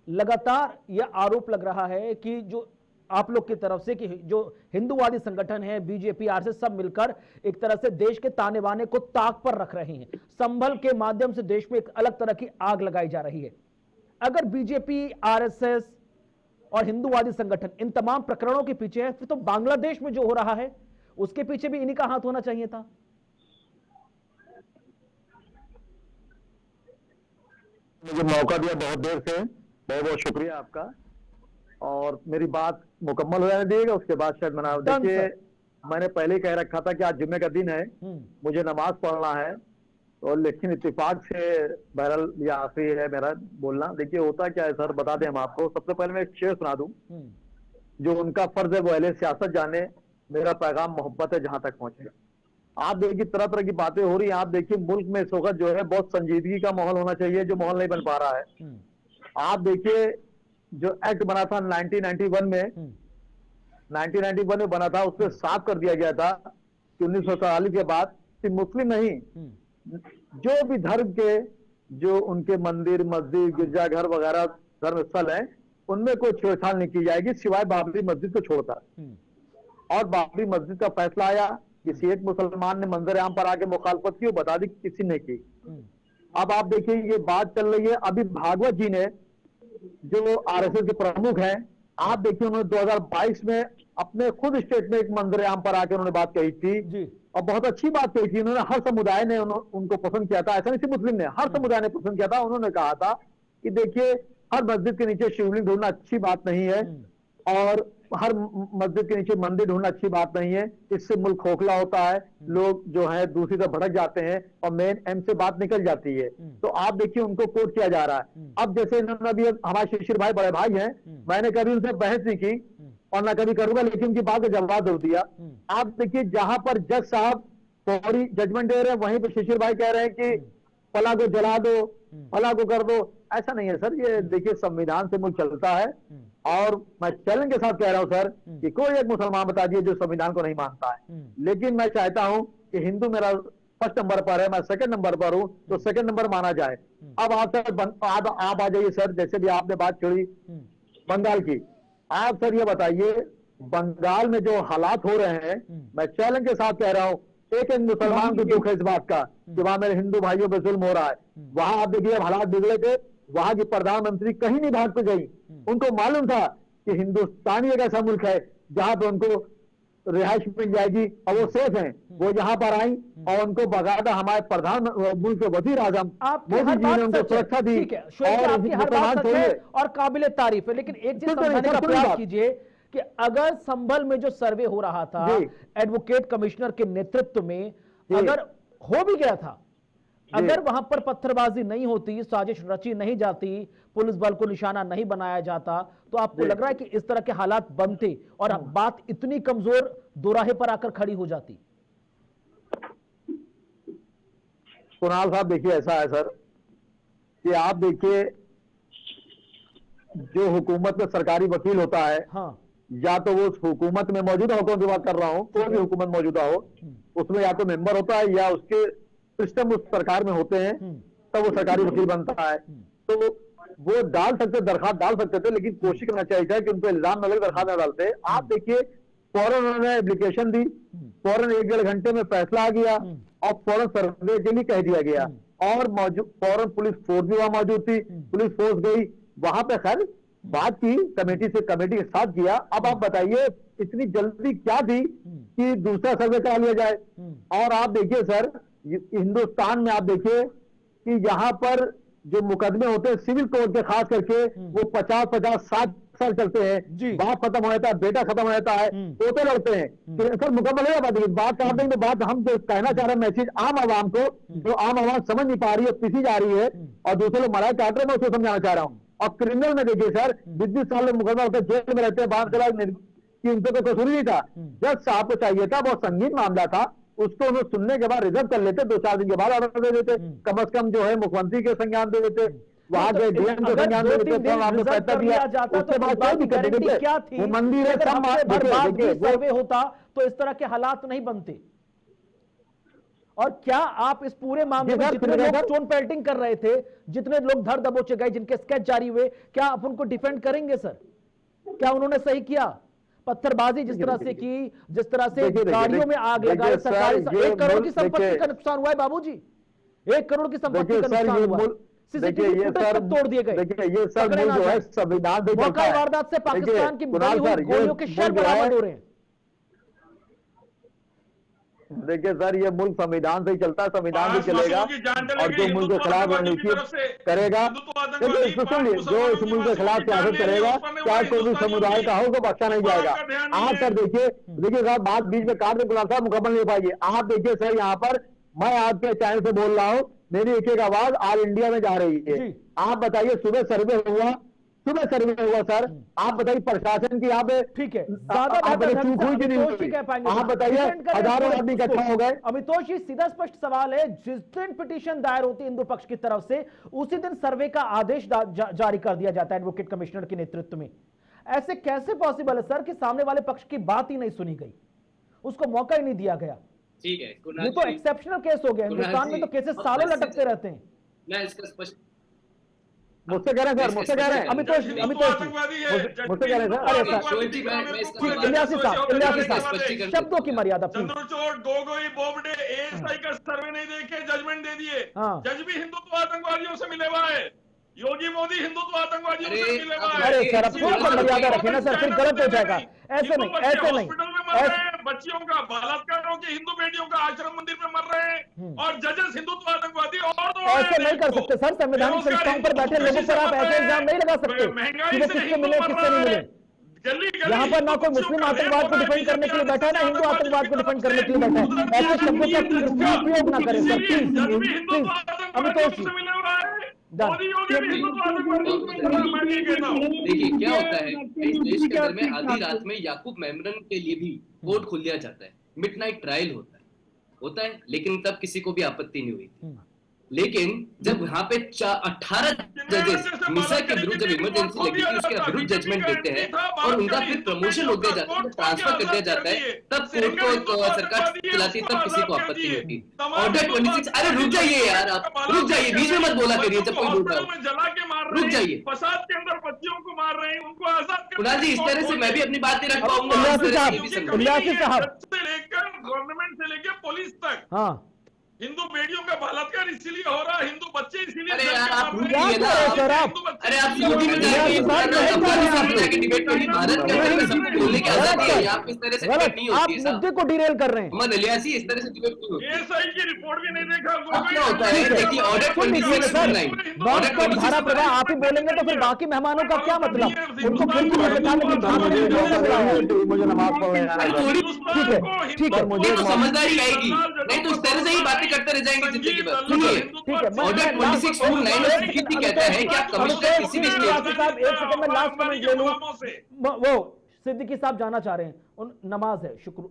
लगातार यह आरोप लग रहा है कि जो आप लोग की तरफ से कि जो हिंदूवादी संगठन है, बीजेपी, आरएसएस, सब मिलकर एक तरह से देश के ताने बाने को ताक पर रख रहे हैं, संभल के माध्यम से देश में एक अलग तरह की आग लगाई जा रही है। अगर बीजेपी, आरएसएस और हिंदूवादी संगठन इन तमाम प्रकरणों के पीछे है, फिर तो बांग्लादेश में जो हो रहा है उसके पीछे भी इन्हीं का हाथ होना चाहिए था। मुझे मौका दिया बहुत देर से, बहुत बहुत शुक्रिया आपका, और मेरी बात मुकम्मल हो जाने दीजिएगा, उसके बाद शायद मना। देखिए, मैंने पहले कह रखा था कि आज जुम्मे का दिन है, मुझे नमाज पढ़ना है, और लेकिन इत्तेफाक से बहरहाल ये आखिरी है मेरा बोलना। देखिए होता क्या है सर, बता दें हम आपको। सबसे पहले मैं एक शेर सुना दूं, जो उनका फर्ज है वो अहले सियासत जाने, मेरा पैगाम मोहब्बत है जहां तक पहुंचे। आप देखिए तरह तरह की बातें हो रही हैं। आप देखिए मुल्क में इस वक्त जो है बहुत संजीदगी का माहौल होना चाहिए, जो माहौल नहीं बन पा रहा है। आप देखिए जो एक्ट बना था 1991 में बना था, उसमें साफ कर दिया गया था कि 1947 के बाद कि मुस्लिम नहीं, जो भी धर्म के, जो उनके मंदिर, मस्जिद, गिरजाघर वगैरह धर्म स्थल है, उनमें कोई छेड़छाड़ नहीं की जाएगी सिवाय बाबरी मस्जिद को छोड़कर। और बाबरी मस्जिद का फैसला आया, किसी एक मुसलमान ने मंजर आम पर आके मुखालफत की, बता दी किसी ने की। अब आप देखिए ये बात चल रही है, अभी भागवत जी ने जो आरएसएस के प्रमुख हैं, आप देखिए उन्होंने 2022 में अपने खुद स्टेट में एक मंजर आम पर आके उन्होंने बात कही थी, और बहुत अच्छी बात कही थी। उन्होंने हर समुदाय ने उनको पसंद किया था, ऐसा नहीं सिर्फ मुस्लिम ने, हर समुदाय ने पसंद किया था। उन्होंने कहा था कि देखिए हर मस्जिद के नीचे शिवलिंग ढूंढना अच्छी बात नहीं है, और हर मस्जिद के नीचे मंदिर ढूंढना अच्छी बात नहीं है। इससे मुल्क खोखला होता है, लोग जो है दूसरी तरफ भटक जाते हैं और मेन एम से बात निकल जाती है। तो आप देखिए उनको कोट किया जा रहा है। अब जैसे इन्होंने अभी हमारे शिशिर भाई बड़े भाई हैं, मैंने कभी उनसे बहस नहीं की और ना कभी करूंगा, लेकिन उनकी बात का जवाब दे दिया। आप देखिए जहां पर जज साहब फौरी जजमेंट दे रहे हैं, वहीं पर शिशिर भाई कह रहे हैं कि फला को जला दो, फला को कर दो। ऐसा नहीं है सर, ये देखिए संविधान से मुल्क चलता है और मैं चैलेंज के साथ कह रहा हूं सर कि कोई एक मुसलमान बता दिए जो संविधान को नहीं मानता है। लेकिन मैं चाहता हूं कि हिंदू मेरा फर्स्ट नंबर पर है, मैं सेकंड नंबर पर हूं, तो सेकंड नंबर माना जाए। अब आप सर आप आ जाइए सर, जैसे भी आपने बात छोड़ी बंगाल की, आप सर ये बताइए बंगाल में जो हालात हो रहे हैं, मैं चैलेंज के साथ कह रहा हूं, एक मुसलमान को दुख है इस बात का कि वहां मेरे हिंदू भाइयों पे जुल्म हो रहा है। वहां आप देखिए हालात बिगड़े थे, वहां की प्रधानमंत्री कहीं नहीं भाग के गई। उनको मालूम था कि हिंदुस्तान एक ऐसा मुल्क है जहां पे उनको रिहाइश मिल जाएगी और वो सेफ हैं। वो यहाँ पर आई और उनको बाकायदा हमारे प्रधान मुल्क के वजीर आजम मोदी जी ने उनको सुरक्षा दी और काबिल तारीफ है। लेकिन एक चीज समझाने का प्रयास कीजिए कि अगर संभल में जो सर्वे हो रहा था एडवोकेट कमिश्नर के नेतृत्व में, अगर हो भी गया था, अगर वहां पर पत्थरबाजी नहीं होती, साजिश रची नहीं जाती, पुलिस बल को निशाना नहीं बनाया जाता, तो आपको लग रहा है कि इस तरह के हालात बनते और अब बात इतनी कमजोर दोराहे पर आकर खड़ी हो जाती? कुणाल साहब देखिए ऐसा है सर कि आप देखिए जो हुकूमत में सरकारी वकील होता है, हाँ, या तो वो उस हुकूमत में मौजूदा हुकूमत की बात कर रहा हूं, कोई भी हुकूमत मौजूदा हो, उसमें या तो मेंबर होता है या उसके सिस्टम उस सरकार में होते हैं, तब वो सरकारी वकील बनता है। तो वो डाल सकते, दरखास्त डाल सकते थे, लेकिन कोशिश करना चाहिए था कि उनको इल्जाम न लगे, दरखास्त न डालते। आप देखिए फौरन उन्होंने एप्लीकेशन दी, फौरन 1-1.5 घंटे में फैसला आ गया और फौरन सर्वे के लिए कह दिया गया और फौरन पुलिस फोर्स भी वहां मौजूद थी, पुलिस फोर्स गई वहां पे, खैर बात की कमेटी से, कमेटी के साथ किया। अब आप बताइए इतनी जल्दी क्या थी कि दूसरा सर्वे करा लिया जाए? और आप देखिए सर हिंदुस्तान में आप देखिए कि यहाँ पर जो मुकदमे होते हैं सिविल कोर्ट के, खास करके वो 50-60 साल चलते हैं। बाप खत्म हो जाता है, बेटा खत्म हो जाता है, पोते लड़ते हैं, तो सर मुकम्मल है बात कर देंगे। बात हम जो कहना चाह रहे हैं मैसेज आम आवाम को, जो आम आवाम समझ नहीं पा रही है, पिसी जा रही है और दूसरे लोग मराई काट रहे हैं, मैं उसको समझाना चाह रहा हूँ। और क्रिमिनल में देखिए सर 20-20 साल में मुकदमा होता है, जेल में रहते हैं, बाहर चला कि उनसे कोई कसूर नहीं था। जज साहब को चाहिए था, बहुत संगीन मामला था, उसको उन्हें सुनने के बाद रिजर्व कर लेते, 2-4 दिन के बाद ऑर्डर दे देते, कम से कम जो है मुख्यमंत्री के संज्ञान दे देते, वहां के डीएम के संज्ञान दे देते, आपने पैसा दिया, उसके बाद कोई दिक्कत नहीं क्या थी? वो मंदिर है, सब सर्वे होता तो इस तरह के हालात नहीं बनते। और क्या आप इस पूरे मामले में जितने लोग स्टोन पेल्टिंग कर रहे थे, जितने लोग धर दबोचे गए, जिनके स्केच जारी हुए, क्या आप उनको डिफेंड करेंगे सर? क्या उन्होंने सही किया? पत्थरबाजी जिस तरह से की, जिस तरह से गाड़ियों में आग लगाई, सरकारी 1 करोड़ की संपत्ति का नुकसान हुआ है बाबूजी, 1 करोड़ की संपत्ति का नुकसान हुआ है, सीसीटीवी फुटेज तक तोड़ दिए गए। ये सब जो है संविधान से मौका वारदात से पाकिस्तान की बनी हुई गोलियों के शर बरामद हो रहे हैं। देखिए सर ये मुल्क संविधान से ही चलता है, संविधान से चलेगा और जो मुल्क के खिलाफ रणनीति करेगा, जो इस मुल्क के खिलाफ सियासत करेगा, चाहे कोई भी समुदाय का हो, तो बख्शा नहीं जाएगा। आप सर देखिए सर बात बीच में काट के गुलाम साहब मुकम्मल नहीं पाइए। आप देखिए सर यहाँ पर मैं आपके चैनल से बोल रहा हूँ, मेरी एक आवाज ऑल इंडिया में जा रही है। आप बताइए सुबह सर्वे हुआ सर, आप बताइए प्रशासन की यहाँ पे ठीक है ज्यादा चूक हुई कि नहीं हुई? आप बताइए हजारों आदमी इकट्ठा हो गए। अमितोष जी सीधा स्पष्ट सवाल है, जिस दिन पिटीशन दायर होती है हिंदू पक्ष की तरफ से, उसी दिन सर्वे का आदेश जारी कर दिया जाता है एडवोकेट कमिश्नर के नेतृत्व में। ऐसे कैसे पॉसिबल है सर कि सामने वाले पक्ष की बात ही नहीं सुनी गई, उसको मौका ही नहीं दिया गया? ठीक है, ये तो एक्सेप्शनल केस हो गया। हिंदुस्तान में तो केसेस सालों लटकते रहते हैं। मैं इसका स्पष्ट मुझसे कह रहे हैं सर, मुझसे कह रहे हैं अमितोष जी मुझसे कह रहे हैं सर। अरे सर इलियासी साहब शब्दों की मर्यादा। चंद्रचूड़, गोगोई, बोबडे, एएसआई का सर्वे नहीं देखे जजमेंट दे दिए। जज भी हिंदुत्व आतंकवादियों से मिले हुआ है, योगी मोदी हिंदुत्व आतंकवादियों से मिले हुआ है। अरे सर अब थोड़ा सा मर्यादा रखें ना सर, फिर गलत हो जाएगा। ऐसे नहीं, ऐसे नहीं, बच्चियों का बलात्कार हो के हिंदू बेटियों का आश्रम मंदिर में मर रहे हैं और जजेस हिंदुत्व आतंकवादी। और ऐसे नहीं कर सकते सर, संवैधानिक संस्थाओं पर बैठे लोगों पर आप ऐसे इल्जाम नहीं लगा सकते कि वो किससे मिले किससे नहीं मिले। यहाँ पर ना कोई मुस्लिम आतंकवाद को डिफेंड करने के लिए बैठा है, ना हिंदू आतंकवाद को डिफेंड करने के लिए बैठा है। ऐसे शब्दों का प्रयोग ना करें सर, प्लीज प्लीज। अमितोष जी देखिए क्या होता है, इस देश के अंदर में आधी रात में याकूब मेमन के लिए भी कोर्ट खोल दिया जाता है, मिडनाइट ट्रायल होता है, लेकिन तब किसी को भी आपत्ति नहीं हुई थी। लेकिन जब यहाँ पे 18 जजेस मिसा के विरुद्ध जब इमरजेंसी लगी थी, उसके विरुद्ध जजमेंट देते हैं और उनका फिर प्रमोशन हो दिया जाता है, ट्रांसफर कर दिया जाता है, तब कोर्ट को सरकार चलाती, तब किसी को आपत्ति नहीं होती। ऑर्डर 26, अरे रुक जाइए यार, आप रुक जाइए, बीच में मत बोला करिए जब कोई बोल रहा हो, रुक जाइए। फसाद के अंदर बच्चियों को मार रहे हैं, उनको आजाद कुणाल जी, इस तरह से मैं भी अपनी बात नहीं रख पाऊंगा। गवर्नमेंट से लेकर पुलिस तक, हाँ, हिंदू बेटियों का बलात्कार इसीलिए हो रहा है, हिंदू बच्चे इसीलिए। अरे यार आप क्या कर रहे हैं सर आप? अरे आप सऊदी में जाके डिबेट करिए, भारत के अंदर में सबको बोलने की आजादी है, आप इस तरह से डिबेट नहीं आप होती है। मुद्दे को डिरेल कर रहे हैं। मोहम्मद इलियासी, इस तरह से डिबेट नहीं होती। एएसआई की रिपोर्ट भी नहीं देखा। अब क्या होता है, देखिए ऑर्डर 26 ऑर्डर 26 धारा प्रभाव आप ही बोलेंगे तो फिर बाकी मेहमानों का क्या मतलब? उनको फिर मुझे नमाज पढ़ना ठीक है, मुझे तो समझदारी आएगी, नहीं तो इस तरह से ही बातें करते रह जाएंगे जिंदगी भर। ठीक है। ऑर्डर 26 रूल 9 कहता है कि आप कमिश्नर किसी भी स्टेट साहब, एक सेकंड में लास्ट कमेंट ले लूं। वो सिद्दीकी साहब जाना चाह रहे हैं, नमाज है, शुक्र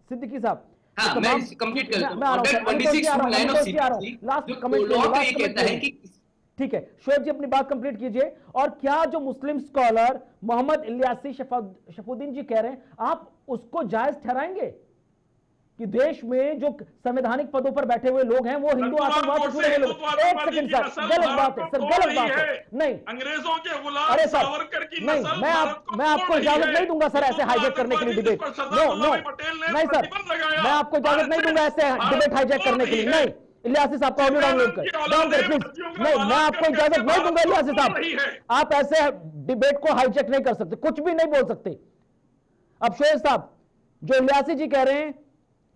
सिद्दीकी साहब। हाँ, मैं कंप्लीट कर दूं। Order 26 rule 9 of CPC last comment ये कहता है कि ठीक है, शोएब जी अपनी बात कंप्लीट कीजिए। और क्या जो मुस्लिम स्कॉलर मोहम्मद इलियासी शफुद्दीन जी कह रहे हैं, आप उसको जायज ठहराएंगे कि देश में जो संवैधानिक पदों पर बैठे हुए लोग हैं वो हिंदू आतंकवाद से जुड़े हुए लोग? एक सेकंड सर, गलत बात है सर, गलत बात है। नहीं, अंग्रेजों के गुलाम अरे सर, सावरकर की नहीं, मैं आपको इजाजत नहीं दूंगा सर ऐसे हाईजैक करने के लिए डिबेट। नो नो, नहीं सर, मैं आपको इजाजत नहीं दूंगा ऐसे डिबेट हाईजैक करने के लिए। नहीं, इलियासी साहब का ऑडियो डाउनलोड कर प्लीज। नहीं, मैं आपको इजाजत नहीं दूंगा इलियासी साहब, आप ऐसे डिबेट को हाईजैक नहीं कर सकते, कुछ भी नहीं बोल सकते। अब शोएब साहब, जो इलियासी जी कह रहे हैं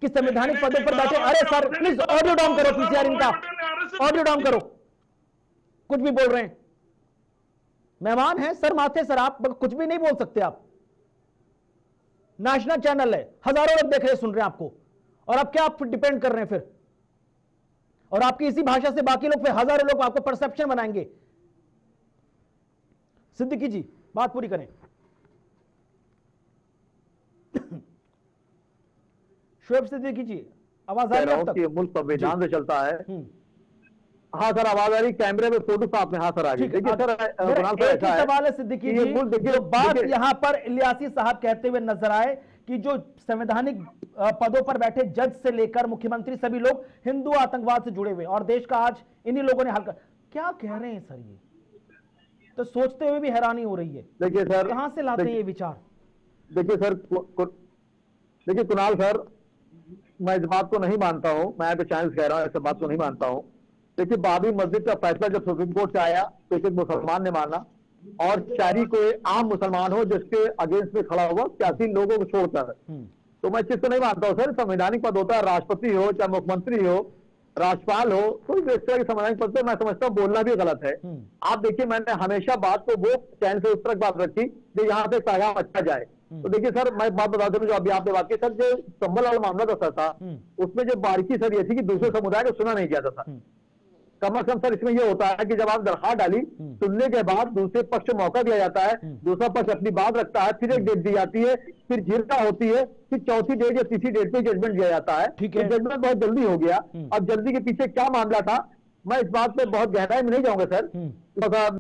कि संवैधानिक पदों पर बैठे, अरे सर प्लीज ऑडियो डाउन करो पीसीआर इनका, ऑडियो डाउन करो, कुछ भी बोल रहे हैं, मेहमान हैं सर माथे सर, आप कुछ भी नहीं बोल सकते। आप नेशनल चैनल है, हजारों लोग देख रहे सुन रहे हैं आपको, और अब क्या आप डिपेंड कर रहे हैं फिर? और आपकी इसी भाषा से बाकी लोग फिर हजारों लोग आपको परसेप्शन बनाएंगे। सिद्दीकी जी बात पूरी करें। शोएब सिद्दीकी जी आवाज आ रही है अब तक? मुल्क संविधान से चलता है। हाँ सर, आवाज आ रही, कैमरे में फोटो साथ में। हाँ सर, आ गई। देखिए सर, एक ही सवाल है सिद्दीकी जी, जो बात यहां पर इलियासी साहब कहते हुए नजर आए कि जो संवैधानिक पदों पर बैठे जज से लेकर मुख्यमंत्री सभी लोग हिंदू आतंकवाद से जुड़े हुए और देश का आज इन्हीं लोगों ने हल कर, क्या कह रहे हैं सर? ये तो सोचते हुए भी हैरानी हो रही है। देखिए सर, कहां से लाते हैं ये विचार? देखिए सर, देखिए कुणाल सर, मैं इस बात को नहीं मानता हूं, मैं तो चैनल कह रहा हूं, ऐसे बात को नहीं मानता हूं। देखिए, बाबरी मस्जिद का फैसला जब सुप्रीम कोर्ट से आया तो एक मुसलमान ने माना, और चारी कोई आम मुसलमान हो जिसके अगेंस्ट में खड़ा हुआ 81 लोगों को छोड़कर, तो मैं चीज को नहीं मानता हूँ सर। संवैधानिक पद होता है, राष्ट्रपति हो चाहे मुख्यमंत्री हो, राज्यपाल हो, कोई भी इस तरह के संवैधानिक पद पे मैं समझता हूँ बोलना भी गलत है। आप देखिए, मैंने हमेशा बात को वो चैन से उस तरह बात रखी जो यहाँ पे पैगाम अच्छा जाए। तो देखिए सर, मैं बात बता दूं, जो अभी आपने बात की सर, जो संभल वाला मामला था सर, उसमें जो बारीकी सर ये थी कि दूसरे समुदाय को सुना नहीं गया था। कम से कम सर इसमें ये होता है कि जब आप दरखास्त डाली, सुनने के बाद दूसरे पक्ष को मौका दिया जाता है, दूसरा पक्ष अपनी बात रखता है, फिर एक डेट दी जाती है, फिर जिरता होती है, फिर चौथी डेट या तीसरी डेट पे जजमेंट दिया जाता है। जजमेंट बहुत जल्दी हो गया। अब जल्दी के पीछे क्या मामला था, मैं इस बात पे बहुत गहराई में नहीं जाऊंगा सर,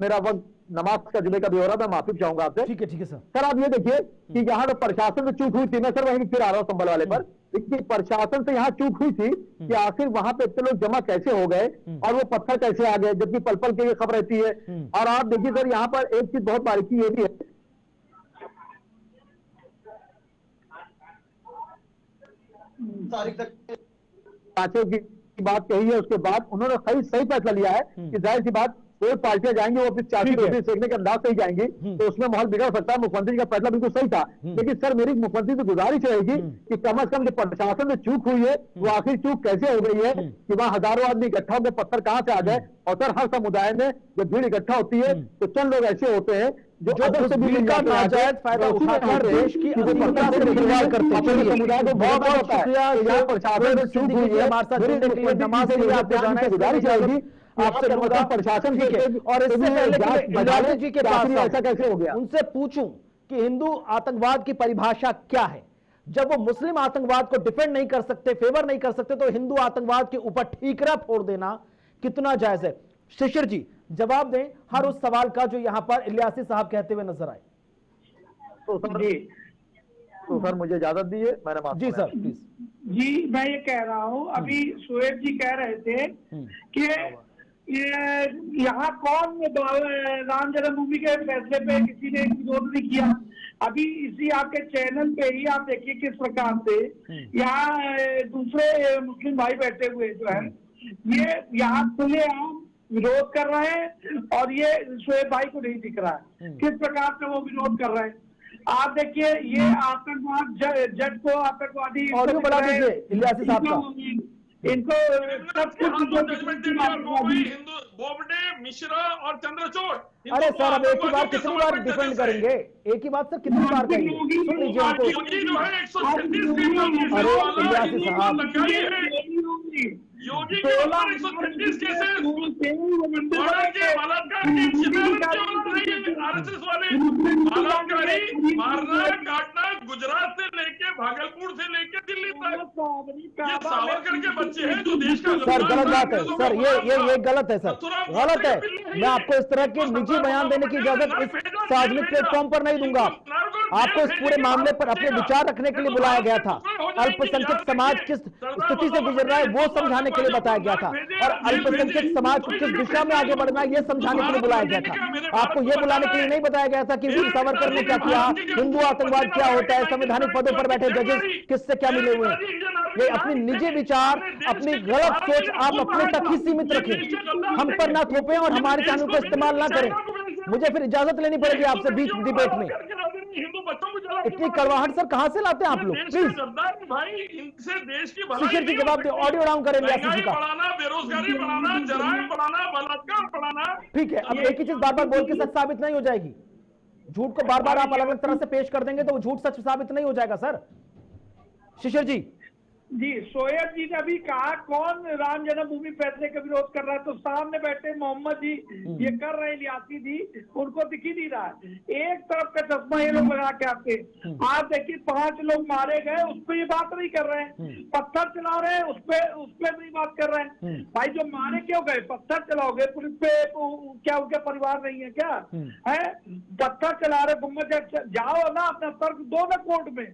मेरा वक्त नमाज का जुमे का भी हो रहा, मैं माफी चाहूंगा आपसे। ठीक है सर। सर आप ये देखिए कि यहाँ तो प्रशासन से चूक हुई थी, मैं सर वहीं फिर आ रहा हूँ संभल वाले पर, देखिए प्रशासन से यहाँ चूक हुई थी कि आखिर वहां पे इतने लोग जमा कैसे हो गए और वो पत्थर कैसे आ गए, जबकि पल पल के लिए खबर रहती है। और आप देखिए सर, यहाँ पर एक चीज बहुत बारीकी ये भी है, तारीख तक पांचों की बात कही है, उसके बाद उन्होंने सही फैसला लिया है कि जाहिर सी बात कोई पार्टियां जाएंगी वो अपनी चाची रोटी सेकने के अंदाज से ही जाएंगी, तो उसमें माहौल बिगड़ सकता है। मुख्यमंत्री का फैसला बिल्कुल सही था, लेकिन सर मेरी मुख्यमंत्री से गुजारिश रहेगी कि कम से कम जो प्रशासन में चूक हुई है वो आखिर चूक कैसे हो गई है कि वहां हजारों आदमी इकट्ठा होकर पत्थर कहां से आ गए। और सर हर समुदाय में जब भीड़ इकट्ठा होती है तो चंद लोग ऐसे होते हैं जो तस्वीर का नाजायज फायदा उठाकर देश की अस्मिता से खिलवाड़ करते हैं। समुदाय को बहुत बहुत शुक्रिया हमारे साथ जुड़ने के लिए। नमाज के लिए आपको जाना है, गुजारिश जाएगी आपसे मिलूंगा प्रशासन के। और इससे पहले जी के पास ऐसा कैसे हो गया, उनसे पूछूं कि हिंदू आतंकवाद की परिभाषा क्या है। जब वो मुस्लिम आतंकवाद को डिफेंड नहीं कर सकते, फेवर नहीं कर सकते, तो हिंदू आतंकवाद के ऊपर ठीकरा फोड़ देना कितना जायज है। शिशिर जी जवाब दें हर उस सवाल का जो यहां पर इलियासी साहब कहते हुए नजर आए। तो सर मुझे इजाजत दीजिए, मैंने माफ जी सर प्लीज। जी मैं ये कह रहा हूँ, अभी शोएब जी कह रहे थे कि ये यहाँ कौन राम जन्मभूमि के फैसले पे किसी ने विरोध नहीं किया। अभी इसी आपके चैनल पे ही आप देखिए किस प्रकार से यहाँ दूसरे मुस्लिम भाई बैठे हुए जो है ये यहाँ खुलेआम विरोध कर रहे हैं और ये शोएब भाई को नहीं दिख रहा है किस प्रकार से वो विरोध कर रहे हैं। आप देखिए ये आतंकवाद जज को आतंकवादी ऑडियो बढ़ा दीजिए इलियासी साहब का। इनको सब कुछ हिंदू बोबडे मिश्रा और चंद्रचूड़। अरे सर अब एक ही बात कितनी बार डिफेंड करेंगे, एक ही बात सर कितनी बार कहेंगे, सुन लीजिए उनको। अरे इलियासी साहब योगी के ऊपर 136 केसेस आरएसएस वाले बलात्कारी मारना काटना गुजरात से लेके भागलपुर से लेके दिल्ली तक ये सावरकर के बच्चे हैं जो देश का। सर गलत बात है सर, ये गलत है सर, गलत है। मैं आपको इस तरह के निजी बयान देने की इजाजत इस सार्वजनिक प्लेटफॉर्म पर नहीं दूंगा। आपको इस पूरे मामले पर अपने विचार रखने के लिए बुलाया गया था। अल्पसंख्यक समाज किस स्थिति से गुजर रहा है वो समझाने के लिए बताया गया था और अल्पसंख्यक समाज को किस दिशा में आगे बढ़ना है ये समझाने के लिए बुलाया गया था। आपको ये बुलाने के लिए नहीं बताया गया था कि वीर सावरकर ने क्या किया, हिंदू आतंकवाद क्या होता है, संवैधानिक पदों पर बैठे जजेस किससे क्या मिले हुए हैं। ये अपनी निजी विचार, अपनी गलत सोच आप अपने तक ही सीमित रखें, हम पर ना थोपें और हमारे चैनल को इस्तेमाल ना करें। मुझे फिर इजाजत लेनी पड़ेगी आपसे बीच डिबेट में। इतनी कड़वाहट सर कहां से लाते हैं आप लोग, प्लीज भाई इनसे देश की शिशिर जी जवाब दे। ऑडियो डाउन करें इलियासी जी का। बेरोजगारी बढ़ाना, जराइम बढ़ाना, बलात्कार बढ़ाना। ठीक है, अब एक ही चीज बार बार बोल के सच साबित नहीं हो जाएगी। झूठ को बार बार आप अलग अलग तरह से पेश कर देंगे तो वो झूठ सच साबित नहीं हो जाएगा सर। शिशिर जी जी शोएब जी ने अभी कहा कौन राम जन्मभूमि फैसले का विरोध कर रहा है, तो सामने बैठे मोहम्मद जी ये कर रहे हैं, इलियासी जी उनको दिख ही नहीं रहा है। एक तरफ का चश्मा ये लोग लगा के आते हैं। आप देखिए 5 लोग मारे गए उस पर ये बात नहीं कर रहे हैं, पत्थर चला रहे हैं उस पर नहीं बात कर रहे हैं। भाई जो मारे क्यों गए, पत्थर चलाओगे पुलिस पे, क्या उनका परिवार नहीं है क्या है? पत्थर चला रहे गुम्मत, जाओ ना अपना तर्क दो ना कोर्ट में,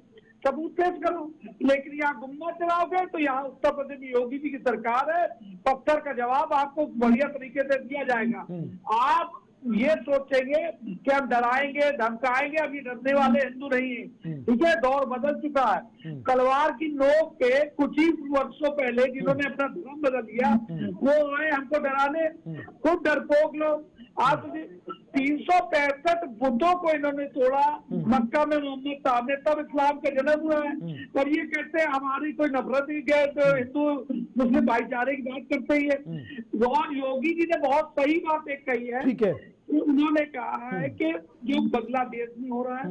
सबूत पेश करो। लेकिन यहाँ गुम्मा चलाओगे तो यहाँ उत्तर प्रदेश में योगी जी की सरकार है, पत्थर का जवाब आपको बढ़िया तरीके से दिया जाएगा। आप ये सोचेंगे कि हम डराएंगे धमकाएंगे, अब ये डरने वाले हिंदू नहीं है। ठीक है, दौर बदल चुका है। तलवार की नोक पे कुछ ही वर्षों पहले जिन्होंने अपना धर्म बदल दिया वो आए हमको डराने, खुद डरपोक लोग। आज 365 बुतों को इन्होंने तोड़ा मक्का में मोहम्मद साहब ने, तब इस्लाम का जन्म हुआ है। और ये कहते हैं हमारी कोई नफरत ही है, तो हिंदू मुस्लिम भाईचारे की बात करते ही है। और योगी जी ने बहुत सही बात एक कही है। ठीक है, उन्होंने कहा है कि जो बांग्लादेश में हो रहा है,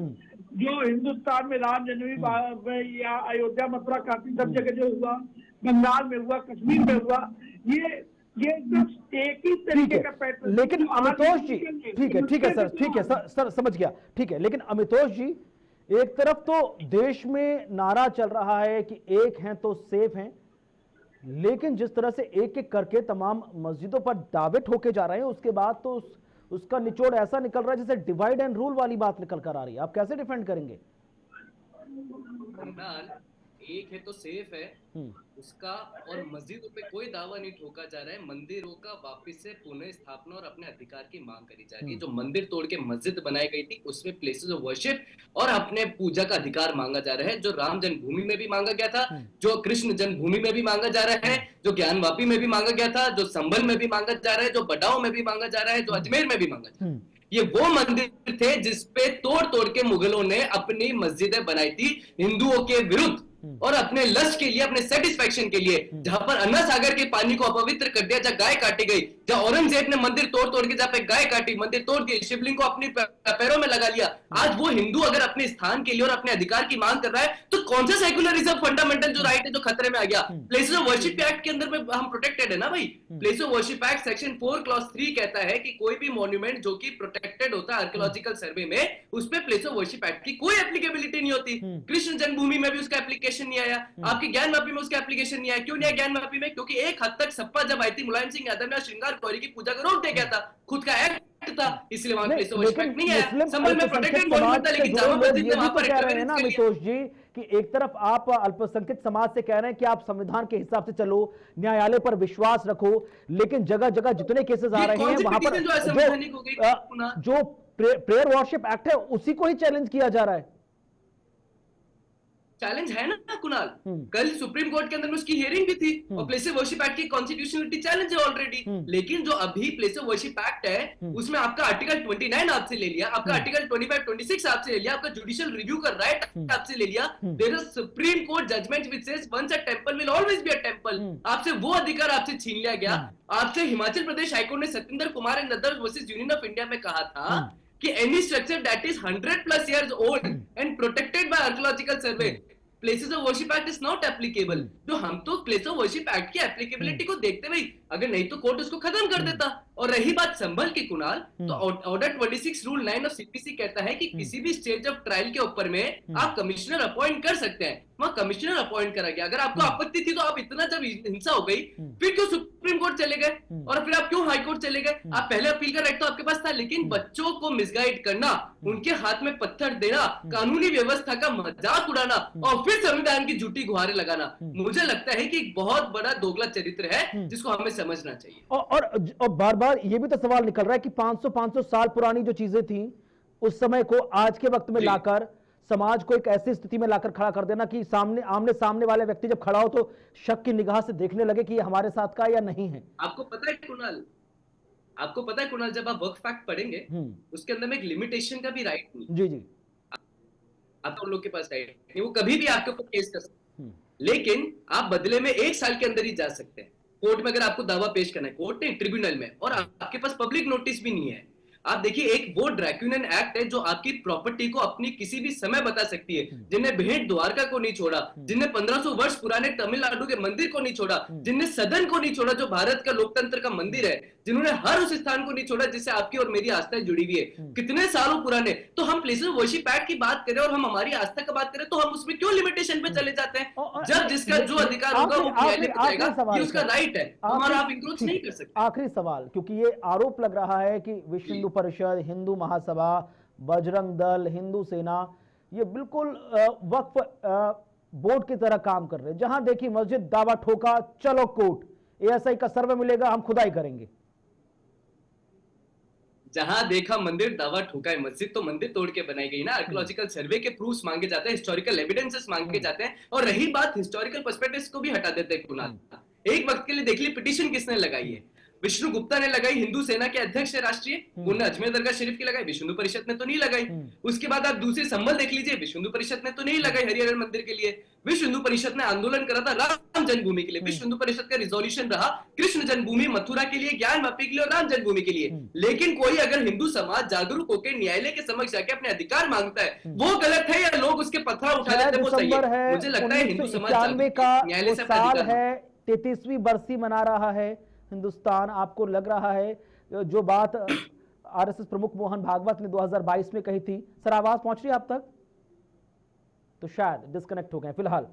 जो हिंदुस्तान में राम जन्मभूमि या अयोध्या मथुरा काशी सब जगह जो हुआ, बंगाल में हुआ, कश्मीर में हुआ, ये एक ही तरीके का पैटर्न। लेकिन अमितोष जी ठीक है सर, ठीक है सर समझ गया, ठीक है। लेकिन अमितोष जी एक तरफ तो देश में नारा चल रहा है कि एक हैं तो सेफ हैं, लेकिन जिस तरह से एक एक करके तमाम मस्जिदों पर दावे ठोके जा रहे हैं उसके बाद तो उसका निचोड़ ऐसा निकल रहा है जैसे डिवाइड एंड रूल वाली बात निकल कर आ रही है। आप कैसे डिफेंड करेंगे? एक है तो सेफ है उसका, और मस्जिदों पे कोई दावा नहीं ठोका जा रहा है। मंदिरों का वापस से पुनः स्थापना और अपने अधिकार की मांग करी जा रही है। जो मंदिर तोड़ के मस्जिद बनाई गई थी उसमें प्लेसेस ऑफ वर्शिप और अपने पूजा का अधिकार मांगा जा रहा है, जो राम जन्मभूमि में भी मांगा गया था, जो कृष्ण जन्मभूमि में भी मांगा जा रहा है, जो ज्ञानवापी में भी मांगा गया था, जो संभल में भी मांगा जा रहा है, जो बटाऊ में भी मांगा जा रहा है, जो अजमेर में भी मांगा जा रहा है। ये वो मंदिर थे जिसपे तोड़ तोड़ के मुगलों ने अपनी मस्जिदें बनाई थी हिंदुओं के विरुद्ध। और अपने लस्ट के लिए, अपने सेटिस्फेक्शन के लिए, जहां पर अन्ना सागर के पानी को अपवित्र कर दिया, जहां गाय काटी गई, जहां औरंगजेब ने मंदिर तोड़ के जहां पे गाय काटी, मंदिर तोड़ के शिवलिंग को अपने पैरों में लगा लिया, आज वो हिंदू अगर अपने स्थान के लिए और अपने अधिकार की मांग कर रहा है, तो कौन सा सेकुलरिज्म फंडामेंटल जो राइट है जो खतरे में आ गया? प्लेसेस ऑफ वर्शिप एक्ट के अंदर में हम प्रोटेक्टेड है ना भाई। Place of worship act section 4 clause 3 कहता है कि कोई भी मॉन्यूमेंट जो कि प्रोटेक्टेड होता है आर्कियोलॉजिकल सर्वे में, उस पे प्लेस ऑफ वर्शिप एक्ट की कोई एप्लीकेबिलिटी नहीं होती। कृष्ण जन्मभूमि में भी उसका एप्लीकेशन नहीं आया, आपकी ज्ञान मापी में उसका एप्लीकेशन नहीं आया। क्यों नहीं आया ज्ञान मापी में? क्योंकि एक हद तक सपा जब आई थी, मुलायम सिंह यादव ने श्रृंगार गौरी की पूजा को रोक दिया गया था, खुद का एक्ट था, इसलिए वहां प्लेस ऑफ वर्शिप एक्ट नहीं है। संभल में प्रोटेक्टेड मॉन्यूमेंट था, लेकिन जामा मस्जिद ने वहां पर ना मितोष जी कि एक तरफ आप अल्पसंख्यक समाज से कह रहे हैं कि आप संविधान के हिसाब से चलो, न्यायालय पर विश्वास रखो, लेकिन जगह जगह जितने केसेस आ रहे हैं वहां पर जो प्रेयर वर्शिप एक्ट है उसी को ही चैलेंज किया जा रहा है। चैलेंज है ना कुणाल, कल सुप्रीम कोर्ट के अंदर में उसकी हियरिंग भी थी और प्लेस ऑफ वर्शिप एक्ट की कॉन्स्टिट्यूशनलिटी चैलेंज है ऑलरेडी। लेकिन जो अभी प्लेस ऑफ वर्शिप एक्ट है उसमें आपका आर्टिकल 29 आपसे ले लिया, आपका आर्टिकल 25, 26 आपसे ले लिया, आपका जुडिशियल रिव्यू का राइट आपसे ले लिया। There is supreme court judgment which says once a temple will always be a temple. आपसे वो अधिकार आपसे छीन लिया गया। आपसे हिमाचल प्रदेश हाईकोर्ट ने Satyendra Kumar and others versus union of India में कहा था कि any structure that is 100+ years old and protected by archaeological survey, places of worship act is not applicable. तो हम तो प्लेस ऑफ वर्शिप एक्ट की एप्लीकेबिलिटी को देखते हुए, अगर नहीं तो कोर्ट उसको खत्म कर देता। और रही बात संभल की कुणाल, तो ऑर्डर 26 रूल 9 ऑफ सीपीसी कहता है कि किसी भी स्टेज ऑफ ट्रायल के ऊपर में आप कमिश्नर अपॉइंट कर सकते हैं। वहां कमिश्नर अपॉइंट करा गया। अगर आपको आपत्ति थी तो आप इतना जब हिंसा हो गई फिर क्यों सुप्रीम कोर्ट चले गए और फिर आप क्यों हाई कोर्ट चले गए? आप पहले अपील का राइट तो आपके पास था, लेकिन बच्चों को मिसगाइड करना, उनके हाथ में पत्थर देना, कानूनी व्यवस्था का मजाक उड़ाना और फिर संविधान की झूठी गुहारें लगाना, मुझे लगता है कि एक बहुत बड़ा दोगला चरित्र है जिसको हमें समझना चाहिए। और बार बार ये भी तो सवाल निकल रहा है कि 500 साल पुरानी जो चीजें थी उस समय को आज के वक्त में लाकर समाज को एक ऐसी स्थिति में लाकर खड़ा कर देना कि आमने सामने वाले व्यक्ति जब खड़ा हो तो शक की निगाह से देखने लगे कि ये हमारे साथ का या नहीं है। आपको पता है कुणाल, जब आप वर्क फैक्ट पढ़ेंगे उसके अंदर में एक लिमिटेशन का भी राइट नहीं। जी आप लोग के पास राइट नहीं, वो कभी भी आपके ऊपर केस कर सकते हैं, लेकिन आप बदले में 1 साल के अंदर ही जा सकते हैं कोर्ट में अगर आपको दावा पेश करना है, कोर्ट ने ट्रिब्यूनल में, और आपके पास पब्लिक नोटिस भी नहीं है। आप देखिए, एक वो ड्रैक्यूनन एक्ट है जो आपकी प्रॉपर्टी को अपनी किसी भी समय बता सकती है, जिनने भेंट द्वारका को नहीं छोड़ा, जिनने 1500 वर्ष पुराने तमिलनाडु के मंदिर को नहीं छोड़ा, जिनने सदन को नहीं छोड़ा जो भारत का लोकतंत्र का मंदिर है, जिन्होंने हर उस स्थान को नहीं छोड़ा जिससे आपकी और मेरी आस्था जुड़ी हुई है, कितने सालों पुराने। तो हम प्लेसेस ऑफ वर्शिप एक्ट की बात करें और हम हमारी आस्था का बात करें तो हम उसमें क्यों लिमिटेशन पे चले जाते हैं? जब जिसका जो अधिकार होगा वो न्यायालय पे जाएगा, ये उसका राइट है, हमारा आप इंक्रोच नहीं कर सकते। आखिरी सवाल, क्योंकि ये आरोप लग रहा है कि विश्व हिंदू परिषद, हिंदू महासभा, बजरंग दल, हिंदू सेना ये बिल्कुल वक्फ बोर्ड की तरह काम कर रहे हैं। जहां देखी मस्जिद दावा ठोका, चलो कोर्ट, एएसआई का सर्वे मिलेगा, हम खुदाई करेंगे। जहां देखा मंदिर दावा ठोका है मस्जिद, तो मंदिर तोड़ के बनाई गई ना। आर्कियोलॉजिकल सर्वे के प्रूफ्स मांगे जाते हैं, हिस्टोरिकल एविडेंसेस मांगे जाते हैं, और रही बात हिस्टोरिकल पर्सपेक्टिव्स को भी हटा देते हैं कुणाल। एक वक्त के लिए देख ली पिटीशन किसने लगाई है, विष्णु गुप्ता ने लगाई, हिंदू सेना के अध्यक्ष है राष्ट्रीय, उन्होंने अजमेर दरगाह शरीफ की लगाई, विश्व हिंदू परिषद ने तो नहीं लगाई। उसके बाद आप दूसरी संभल देख लीजिए, विश्व हिंदू परिषद ने तो नहीं लगाई हरिहर मंदिर के लिए। विश्व हिंदू परिषद ने आंदोलन करा था राम जन्मभूमि के लिए, विश्व हिंदू परिषद का रिजोल्यूशन रहा कृष्ण जन्मभूमि, मथुरा के लिए, ज्ञान वापी के लिए और राम जन्मभूमि के लिए। लेकिन कोई अगर हिंदू समाज जागरूक होकर न्यायालय के समक्ष जाके अपने अधिकार मांगता है, वो गलत है या लोग उसके पत्थर उठा देते हैं वो सही है? मुझे लगता है हिंदू समाज न्यायालय से साल है, 33वीं बरसी मना रहा है हिंदुस्तान। आपको लग रहा है जो बात आरएसएस प्रमुख मोहन भागवत ने 2022 में कही थी, सर आवाज पहुंच रही है आप तक? तो शायद डिस्कनेक्ट हो गए। फिलहाल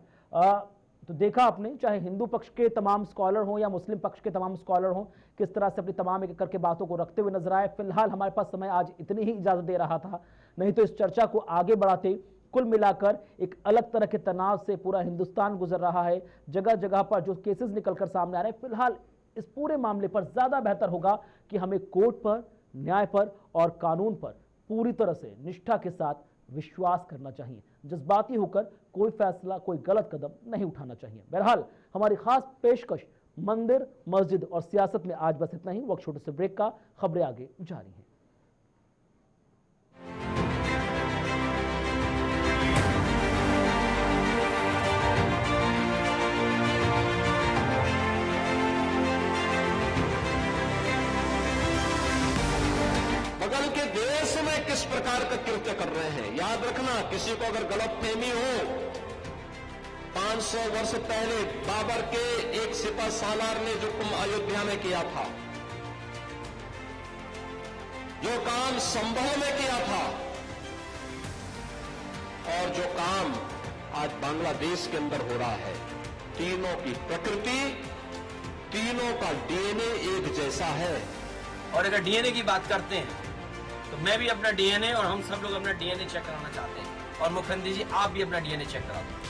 तो देखा आपने, चाहे हिंदू पक्ष के तमाम स्कॉलर हों या मुस्लिम पक्ष के तमाम स्कॉलर हों, किस तरह से अपनी तमाम एक करके बातों को रखते हुए नजर आए। फिलहाल हमारे पास समय आज इतनी ही इजाजत दे रहा था, नहीं तो इस चर्चा को आगे बढ़ाते कुल मिलाकर एक अलग तरह के तनाव से पूरा हिंदुस्तान गुजर रहा है। जगह जगह पर जो केसेस निकलकर सामने आ रहे हैं, फिलहाल इस पूरे मामले पर ज्यादा बेहतर होगा कि हमें कोर्ट पर, न्याय पर और कानून पर पूरी तरह से निष्ठा के साथ विश्वास करना चाहिए। जज्बाती होकर कोई फैसला, कोई गलत कदम नहीं उठाना चाहिए। बहरहाल हमारी खास पेशकश मंदिर, मस्जिद और सियासत में आज बस इतना ही। वक्त छोटे से ब्रेक का, खबरें आगे जारी हैं। मुगल के देश में किस प्रकार का कृत्य कर रहे हैं। याद रखना, किसी को अगर गलतफहमी हो, 500 वर्ष पहले बाबर के एक सिपह सालार ने जो अयोध्या में किया था, जो काम संभल में किया था, और जो काम आज बांग्लादेश के अंदर हो रहा है, तीनों की प्रकृति, तीनों का डीएनए एक जैसा है। और अगर डीएनए की बात करते हैं तो मैं भी अपना डीएनए और हम सब लोग अपना डीएनए चेक कराना चाहते हैं, और मुख्यमंत्री जी आप भी अपना डीएनए चेक करा दो।